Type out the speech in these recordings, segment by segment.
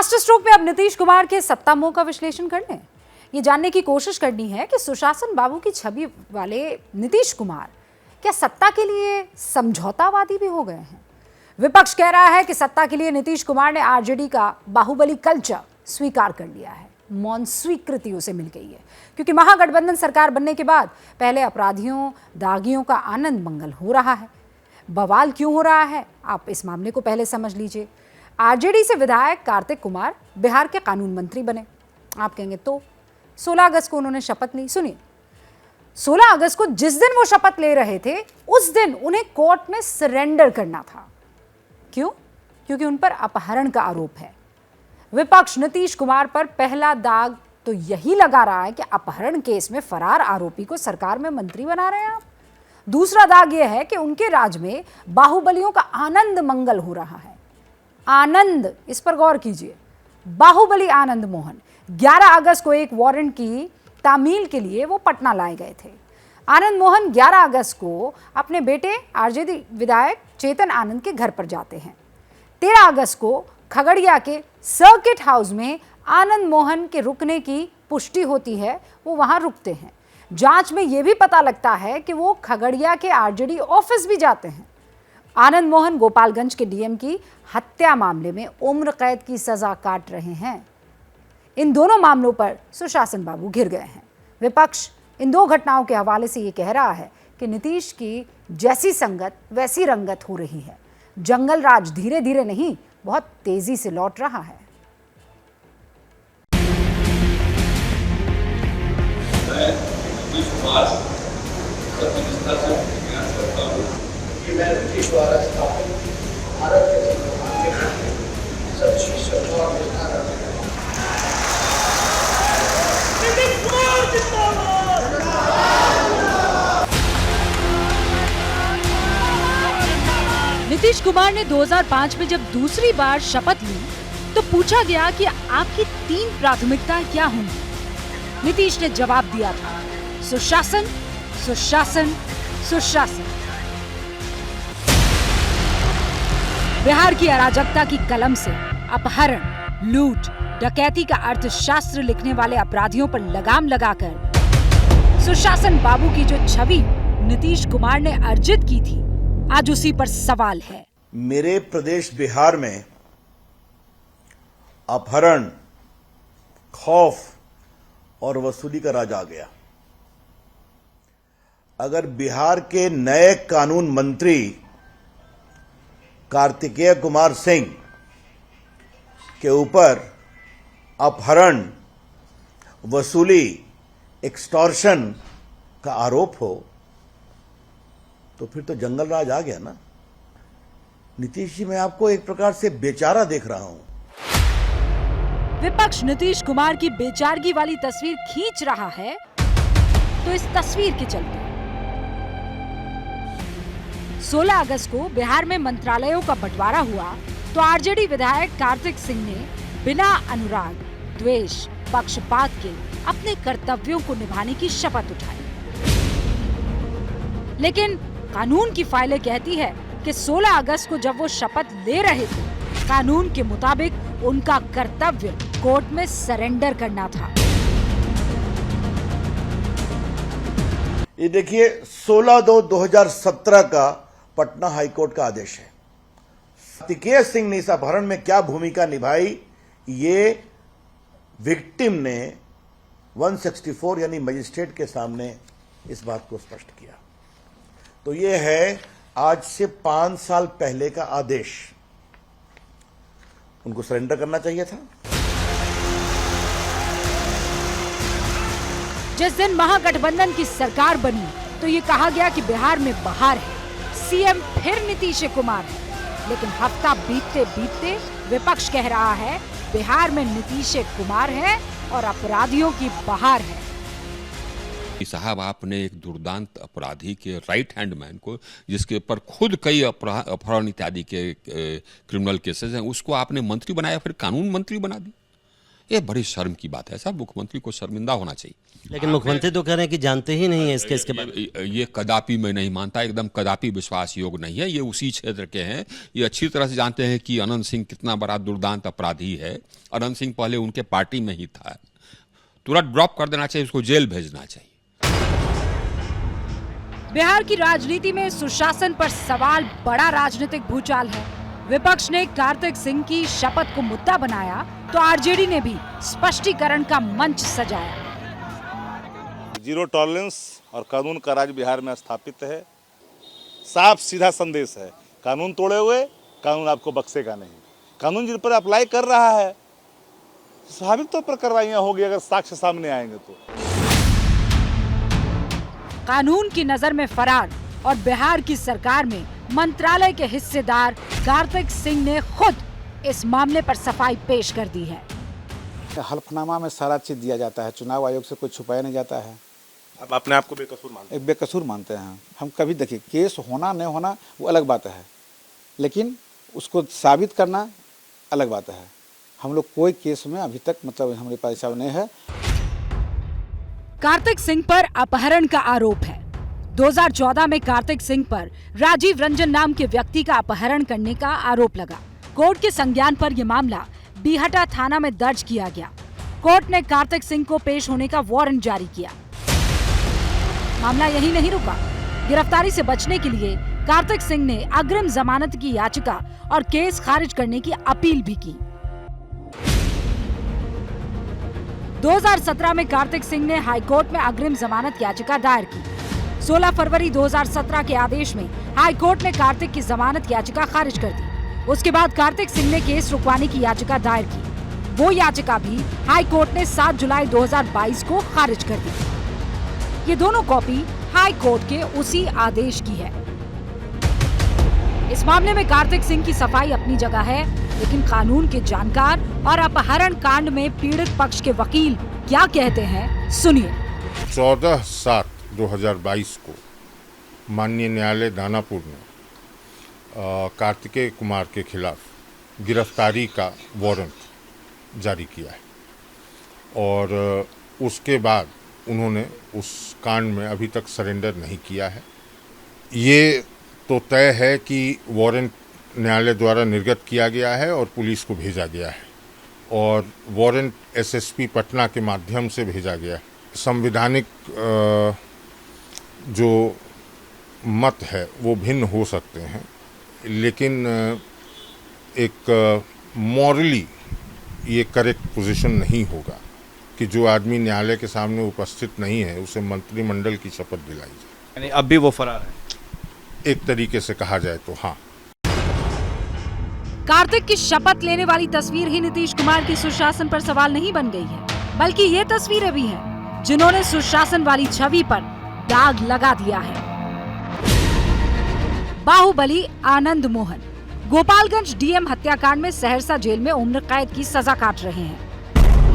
Master stroke पे अब नीतीश कुमार के सत्ता मोह का विश्लेषण कर लें। ये जानने की कोशिश करनी है कि सुशासन बाबू की छवि वाले नीतीश कुमार क्या सत्ता के लिए समझौतावादी भी हो गए हैं। विपक्ष कह रहा है कि सत्ता के लिए नीतीश कुमार ने आरजेडी का बाहुबली कल्चर स्वीकार कर लिया है। मौन स्वीकृति उसे मिल गई है क्योंकि महागठबंधन सरकार बनने के बाद पहले अपराधियों दागियों का आनंद मंगल हो रहा है। बवाल क्यों हो रहा है, आप इस मामले को पहले समझ लीजिए। आरजेडी से विधायक कार्तिक कुमार बिहार के कानून मंत्री बने। आप कहेंगे तो 16 अगस्त को उन्होंने शपथ ली। सुनिए, 16 अगस्त को जिस दिन वो शपथ ले रहे थे उस दिन उन्हें कोर्ट में सरेंडर करना था। क्यों? क्योंकि उन पर अपहरण का आरोप है। विपक्ष नीतीश कुमार पर पहला दाग तो यही लगा रहा है कि अपहरण केस में फरार आरोपी को सरकार में मंत्री बना रहे हैं आप। दूसरा दाग यह है कि उनके राज में बाहुबलियों का आनंद मंगल हो रहा है। आनंद, इस पर गौर कीजिए। बाहुबली आनंद मोहन 11 अगस्त को एक वारंट की तामील के लिए वो पटना लाए गए थे। आनंद मोहन 11 अगस्त को अपने बेटे आरजेडी विधायक चेतन आनंद के घर पर जाते हैं। 13 अगस्त को खगड़िया के सर्किट हाउस में आनंद मोहन के रुकने की पुष्टि होती है, वो वहां रुकते हैं। जांच में यह भी पता लगता है कि वो खगड़िया के आरजेडी ऑफिस भी जाते हैं। आनंद मोहन गोपालगंज के डीएम की हत्या मामले में उम्र कैद की सजा काट रहे हैं। इन दोनों मामलों पर सुशासन बाबू घिर गए हैं। विपक्ष इन दो घटनाओं के हवाले से ये कह रहा है कि नीतीश की जैसी संगत वैसी रंगत हो रही है। जंगल राज धीरे धीरे नहीं, बहुत तेजी से लौट रहा है। नीतीश कुमार प्रतिनिधित्व से प्रयास करता हूँ कि मैं नीतीश द्वारा स्थापित भारत के संविधान के प्रति सच्ची श्रद्धा और निष्ठा रखता हूँ। नीतीश कुमार ने 2005 में जब दूसरी बार शपथ ली तो पूछा गया कि आपकी 3 प्राथमिकताएं क्या होंगी। नीतीश ने जवाब दिया था, सुशासन, सुशासन, सुशासन। बिहार की अराजकता की कलम से अपहरण, लूट, डकैती का अर्थशास्त्र लिखने वाले अपराधियों पर लगाम लगाकर सुशासन बाबू की जो छवि नीतीश कुमार ने अर्जित की थी, आज उसी पर सवाल है। मेरे प्रदेश बिहार में अपहरण, खौफ और वसूली का राज आ गया। अगर बिहार के नए कानून मंत्री कार्तिकेय कुमार सिंह के ऊपर अपहरण, वसूली, एक्सटॉर्शन का आरोप हो तो फिर तो जंगल राज आ गया ना। नीतीश जी, मैं आपको एक प्रकार से बेचारा देख रहा हूं। विपक्ष नीतीश कुमार की बेचारगी वाली तस्वीर खींच रहा है तो इस तस्वीर के चलते 16 अगस्त को बिहार में मंत्रालयों का बंटवारा हुआ तो आरजेडी विधायक कार्तिक सिंह ने बिना अनुराग, द्वेष, पक्षपात के अपने कर्तव्यों को निभाने की शपथ उठाई। लेकिन कानून की फाइलें कहती है कि 16 अगस्त को जब वो शपथ ले रहे थे, कानून के मुताबिक उनका कर्तव्य कोर्ट में सरेंडर करना था। ये देखिए, 16/2/2017 का पटना हाईकोर्ट का आदेश है। कार्तिकेय सिंह ने इस अपहरण में क्या भूमिका निभाई, ये विक्टिम ने 164 यानी मजिस्ट्रेट के सामने इस बात को स्पष्ट किया। तो ये है आज से 5 साल पहले का आदेश। उनको सरेंडर करना चाहिए था। जिस दिन महागठबंधन की सरकार बनी तो ये कहा गया कि बिहार में बहार है, सीएम फिर नीतीश कुमार है। लेकिन हफ्ता बीतते बीतते विपक्ष कह रहा है बिहार में नीतीश कुमार है और अपराधियों की बहार है। साहब, आपने एक दुर्दांत अपराधी के राइट हैंड मैन को, जिसके ऊपर खुद कई अपहरण इत्यादि के क्रिमिनल केसेस हैं, उसको आपने मंत्री बनाया, फिर कानून मंत्री बना दी। ये बड़ी शर्म की बात है। ऐसा मुख्यमंत्री को शर्मिंदा होना चाहिए। लेकिन मुख्यमंत्री तो कह रहे हैं कि जानते ही नहीं है इस केस के बारे में। ये कदापि मैं नहीं मानता, एकदम कदापि विश्वास योग्य नहीं है। ये उसी क्षेत्र के हैं, ये अच्छी तरह से जानते हैं कि अनंत सिंह कितना बड़ा दुर्दांत अपराधी है। अनंत सिंह पहले उनके पार्टी में ही था, तुरंत ड्रॉप कर देना चाहिए, उसको जेल भेजना चाहिए। बिहार की राजनीति में सुशासन पर सवाल बड़ा राजनीतिक भूचाल है। विपक्ष ने कार्तिक सिंह की शपथ को मुद्दा बनाया तो आरजेडी ने भी स्पष्टीकरण का मंच सजाया। जीरो टॉलरेंस और कानून का राज बिहार में स्थापित है। साफ सीधा संदेश है, कानून तोड़े हुए कानून आपको बख्शेगा नहीं। कानून जिन पर अप्लाई कर रहा है स्वाभाविक तौर पर कार्रवाइयां होगी अगर साक्ष्य सामने आएंगे तो। कानून की नजर में फरार और बिहार की सरकार में मंत्रालय के हिस्सेदार कार्तिक सिंह ने खुद इस मामले पर सफाई पेश कर दी है। हल्फनामा में सारा चीज दिया जाता है, चुनाव आयोग से कुछ छुपाया नहीं जाता है। अब अपने आप को बेकसूर मानते हैं? एक बेकसूर मानते हैं हम। कभी देखिए केस होना नहीं होना वो अलग बात है, लेकिन उसको साबित करना अलग बात है। हम लोग कोई केस में अभी तक मतलब हमारे पास ऐसा नहीं है। कार्तिक सिंह पर अपहरण का आरोप है। 2014 में कार्तिक सिंह पर राजीव रंजन नाम के व्यक्ति का अपहरण करने का आरोप लगा। कोर्ट के संज्ञान पर यह मामला बीहटा थाना में दर्ज किया गया। कोर्ट ने कार्तिक सिंह को पेश होने का वारंट जारी किया। मामला यही नहीं रुका। गिरफ्तारी से बचने के लिए कार्तिक सिंह ने अग्रिम जमानत की याचिका और केस खारिज करने की अपील भी की। 2017 में कार्तिक सिंह ने हाईकोर्ट में अग्रिम जमानत याचिका दायर की। 16 फरवरी 2017 के आदेश में हाईकोर्ट ने कार्तिक की जमानत याचिका खारिज कर दी। उसके बाद कार्तिक सिंह ने केस रुकवाने की याचिका दायर की। वो याचिका भी हाईकोर्ट ने 7 जुलाई 2022 को खारिज कर दी। ये दोनों कॉपी हाईकोर्ट के उसी आदेश की है। इस मामले में कार्तिक सिंह की सफाई अपनी जगह है, लेकिन कानून के जानकार और अपहरण कांड में पीड़ित पक्ष के वकील क्या कहते हैं, सुनिए। 14/7/2022 को माननीय न्यायालय दानापुर ने कार्तिकेय कुमार के खिलाफ गिरफ्तारी का वारंट जारी किया है और उसके बाद उन्होंने उस कांड में अभी तक सरेंडर नहीं किया है। ये तो तय है कि वारंट न्यायालय द्वारा निर्गत किया गया है और पुलिस को भेजा गया है और वारंट एसएसपी पटना के माध्यम से भेजा गया है। संवैधानिक जो मत है वो भिन्न हो सकते हैं, लेकिन एक मॉरली ये करेक्ट पोजीशन नहीं होगा कि जो आदमी न्यायालय के सामने उपस्थित नहीं है उसे मंत्रिमंडल की शपथ दिलाई जाए। यानी अब भी वो फरार है एक तरीके से कहा जाए तो हाँ। कार्तिक की शपथ लेने वाली तस्वीर ही नीतीश कुमार की सुशासन पर सवाल नहीं बन गई है, बल्कि ये तस्वीरें भी हैं जिन्होंने सुशासन वाली छवि पर दाग लगा दिया है। बाहुबली आनंद मोहन गोपालगंज डीएम हत्याकांड में सहरसा जेल में उम्र कैद की सजा काट रहे हैं,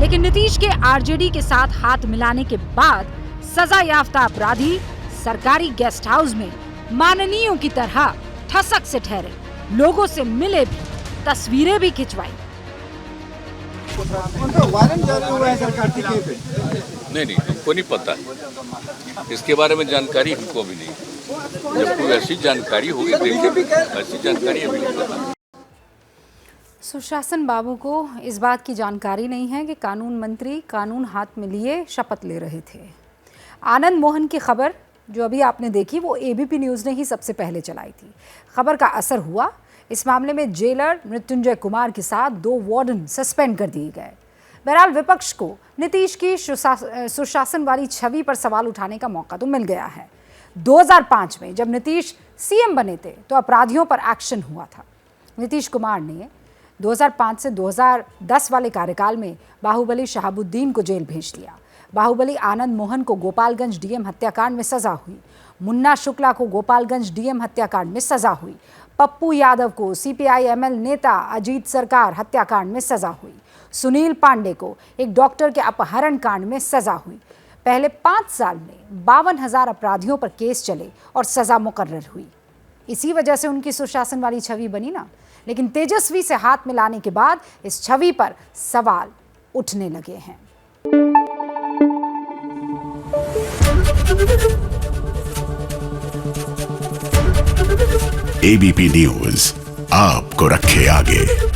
लेकिन नीतीश के आरजेडी के साथ हाथ मिलाने के बाद सजा याफ्ता अपराधी सरकारी गेस्ट हाउस में माननीयों की तरह ठसक से ठहरे, लोगों से मिले भी, तस्वीरें भी खिंचवाई। वारंट जारी हुआ है सरकार की पे। नहीं, हमको नहीं पता, इसके बारे में जानकारी हमको भी नहीं। जब कोई ऐसी जानकारी होगी देखिए, ऐसी जानकारी अभी नहीं पता। सुशासन बाबू को इस बात की जानकारी नहीं है कि कानून मंत्री कानून हाथ में लिए शपथ ले रहे थे। आनंद मोहन की खबर जो अभी आपने देखी वो एबीपी न्यूज़ ने ही सबसे पहले चलाई थी। खबर का असर हुआ। इस मामले में जेलर मृत्युंजय कुमार के साथ 2 वार्डन सस्पेंड कर दिए गए। बहरहाल विपक्ष को नीतीश की सुशासन वाली छवि पर सवाल उठाने का मौका तो मिल गया है। 2005 में जब नीतीश सीएम बने थे तो अपराधियों पर एक्शन हुआ था। नीतीश कुमार ने 2005 से 2010 वाले कार्यकाल में बाहुबली शहाबुद्दीन को जेल भेज दिया। बाहुबली आनंद मोहन को गोपालगंज डीएम हत्याकांड में सजा हुई। मुन्ना शुक्ला को गोपालगंज डीएम हत्याकांड में सजा हुई। पप्पू यादव को सीपीआई-एमएल नेता अजीत सरकार हत्याकांड में सजा हुई। सुनील पांडे को एक डॉक्टर के अपहरण कांड में सजा हुई। पहले 5 साल में 52,000 अपराधियों पर केस चले और सजा मुकर्रर हुई। इसी वजह से उनकी सुशासन वाली छवि बनी ना। लेकिन तेजस्वी से हाथ मिलाने के बाद इस छवि पर सवाल उठने लगे हैं। एबीपी न्यूज आपको रखे आगे।